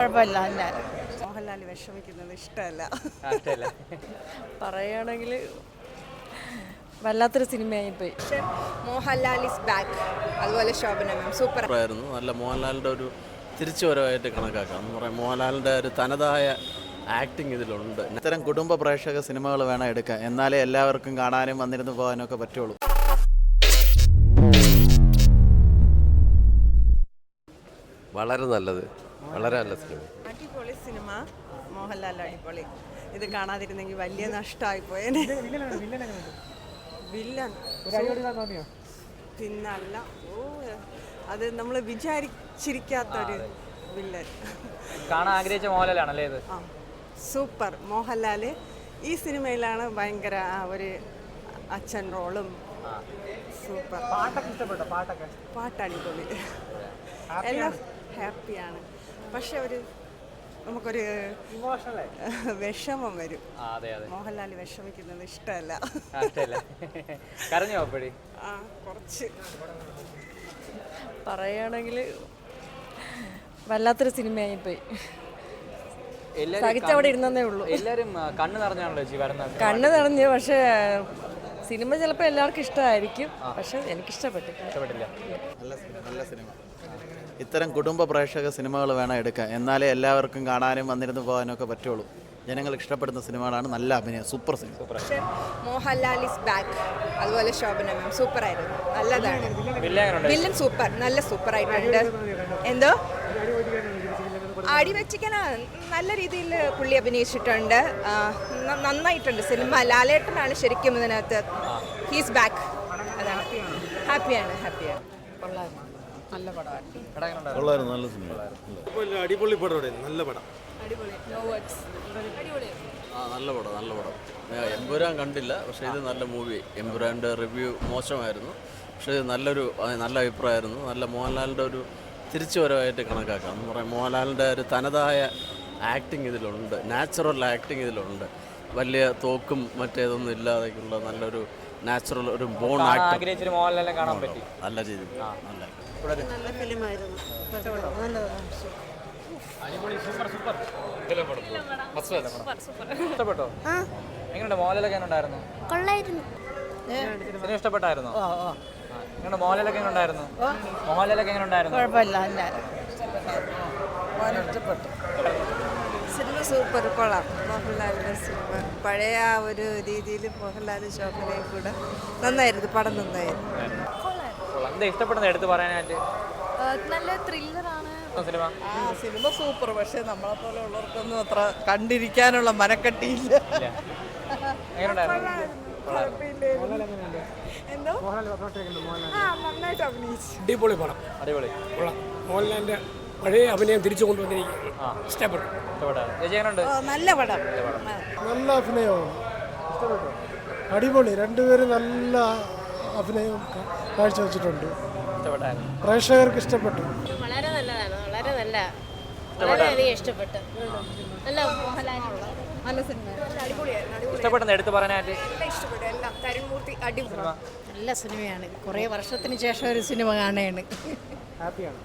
കുഴപ്പമില്ല അല്ല. മോഹൻലാൽ വിഷമിക്കുന്നത് ഇഷ്ടമല്ല. പറയുകയാണെങ്കിൽ വല്ലാത്തൊരു സിനിമയായിപ്പോയി. പക്ഷേ മോഹൻലാൽ ഇസ് ബാക്ക്. അതുപോലെ ശോഭന മാം സൂപ്പർ ആയിരുന്നു. നല്ല മോഹൻലാലിൻ്റെ ഒരു തിരിച്ചുവരവായിട്ട് കണക്കാക്കാം. എന്ന് പറയാം, മോഹൻലാലിൻ്റെ ഒരു തനതായ ആക്ടിങ് ഇതിലുണ്ട്. ഇത്തരം കുടുംബ പ്രേക്ഷക സിനിമകൾ വേണം എടുക്കാൻ, എന്നാലേ എല്ലാവർക്കും കാണാനും വന്നിരുന്ന് പോകാനും ഒക്കെ പറ്റുള്ളൂ. വളരെ നല്ലത്, വളരെ നല്ല സിനിമ. അടിപൊളി സിനിമ. മോഹൻലാൽ അടിപൊളി. ഇത് കാണാതിരുന്നെങ്കിൽ വലിയ നഷ്ടമായി പോയേനെ. വില്ലൻ പിന്നല്ല. അത് നമ്മൾ വിചാരിച്ചിരിക്കാത്തൊരു വില്ലൻ. കാണാൻ ആഗ്രഹിച്ച മോഹൻലാലാണല്ലേ ഇത്? ആ സൂപ്പർ. മോഹൻലാൽ ഈ സിനിമയിലാണ് ഭയങ്കര ഒരു അച്ഛൻ റോളും സൂപ്പർ. പാട്ട് അടിപൊളി. എല്ലാം ഹാപ്പിയാണ്. പക്ഷെ നമുക്കൊരു വിഷമം വരും. മോഹൻലാൽ വിഷമിക്കുന്നത് ഇഷ്ടമല്ല. ആ കുറച്ച്. പറയുകയാണെങ്കിൽ വല്ലാത്തൊരു സിനിമയായിപ്പോയി. സഹിച്ചവിടെ ഇരുന്നേ ഉള്ളൂ. എല്ലാവരും കണ്ണ് നിറഞ്ഞാണല്ലോ ചേച്ചി വരുന്നത്. കണ്ണ് നിറഞ്ഞ്. പക്ഷേ സിനിമ ചിലപ്പോൾ എല്ലാവർക്കും ഇഷ്ടമായിരിക്കും, പക്ഷെ എനിക്കിഷ്ടപ്പെട്ടില്ല. നല്ല സിനിമ. ഇത്തരം കുടുംബ പ്രേക്ഷക സിനിമകൾ വേണം എടുക്കാൻ, എന്നാലേ എല്ലാവർക്കും കാണാനും വന്നിരുന്ന് പോകാനും ഒക്കെ പറ്റുള്ളൂ. ജനങ്ങൾ ഇഷ്ടപ്പെടുന്ന സിനിമകളാണ്. നല്ല അഭിനയം, സൂപ്പർ സിനിമ. പക്ഷേ മോഹൻലാൽ ഇസ് ബാക്ക്. അതുപോലെ ശോഭന മാം സൂപ്പർ ആയിരുന്നു. നല്ലതാണ്. വില്ലൻ സൂപ്പർ, നല്ല സൂപ്പർ ആയിട്ടുണ്ട്. എന്തോ അടിവെച്ചിക്കാൻ നല്ല രീതിയിൽ പുള്ളി അഭിനയിച്ചിട്ടുണ്ട്. നന്നായിട്ടുണ്ട് സിനിമ. ലാലേട്ടനാണ് ശരിക്കും ഇതിനകത്ത്. He's back. അതാണ്. ഹാപ്പിയാണ്. നല്ല പടമാണ്. കൊള്ളായിരുന്നു, നല്ല സിനിമ. അടിപൊളി പടം, നല്ല പടം. നല്ല പടം. എമ്പുരാൻ കണ്ടില്ല, പക്ഷേ ഇത് നല്ല മൂവി. എമ്പുരാൻ്റെ റിവ്യൂ മോശമായിരുന്നു, പക്ഷേ ഇത് നല്ല അഭിപ്രായമായിരുന്നു. നല്ല മോഹൻലാലിൻ്റെ ഒരു തിരിച്ചുവരവായിട്ട് കണക്കാക്കാം. എന്ന് പറയാം, മോഹൻലാലിൻ്റെ ഒരു തനതായ ആക്ടിങ് ഇതിലുണ്ട്, നാച്ചുറൽ ആക്ടിങ് ഇതിലുണ്ട്. വലിയ തോക്കും മറ്റേതൊന്നും ഇല്ലാതെയുള്ള നല്ലൊരു നാച്ചുറൽ ഒരു ബോൺ ആക്ടർ. മോഹൻലാലിനെ കാണാൻ പറ്റി നല്ല രീതിയിൽ. നല്ല ഫിലിമായിരുന്നു. ഇഷ്ടപ്പെട്ടോ? എങ്ങനെയുണ്ട് മോഹൻലാലൊക്കെ? എങ്ങനെയുണ്ടായിരുന്നു? സിനിമ ഇഷ്ടപ്പെട്ടായിരുന്നോ? എങ്ങനെ മോഹൻലാലൊക്കെ എങ്ങനെയുണ്ടായിരുന്നു? കുഴപ്പമില്ല അല്ല. Cinema super. കൊള്ളാം. മോഹൻലാലിൻ്റെ സിനിമ പഴയ ആ ഒരു രീതിയിൽ മോഹൻലാലും ശോഭനയും കൂടെ നന്നായിരുന്നു. പടം നന്നായിരുന്നു. എന്താ ഇഷ്ടപ്പെടുന്നത് എടുത്ത് പറയാനായിട്ട്? നല്ല ത്രില്ലറാണ് സിനിമ. Cinema super. പക്ഷെ നമ്മളെ പോലെ ഉള്ളവർക്കൊന്നും അത്ര കണ്ടിരിക്കാനുള്ള മനക്കെട്ടിയില്ല. എന്തോ നന്നായിട്ട് അഭിനയിച്ചു. അടിപൊളി പടം. മോഹൻലാലിന്റെ പഴയ അഭിനയം തിരിച്ചു കൊണ്ടുവന്നിരിക്കുകയാണ്. ഇഷ്ടപ്പെട്ടു. നല്ല പടം. നല്ല അഭിനയമാണ്. അടിപൊളി. രണ്ടുപേരും നല്ല അഭിനയം കാഴ്ചവെച്ചിട്ടുണ്ട്. പ്രേക്ഷകർക്ക് ഇഷ്ടപ്പെട്ടു. വളരെ നല്ലതാണ്. വളരെയധികം ഇഷ്ടപ്പെട്ടു. നല്ല സിനിമ. ഇഷ്ടപ്പെടുന്നത് എടുത്ത് പറയാനായിട്ട്? ഇഷ്ടപ്പെട്ടു. എല്ലാം തരുൺമൂർത്തി അടിപൊളി. നല്ല സിനിമയാണ്. കുറേ വർഷത്തിന് ശേഷം ഒരു സിനിമ കാണുകയാണ്. ഹാപ്പിയാണ്.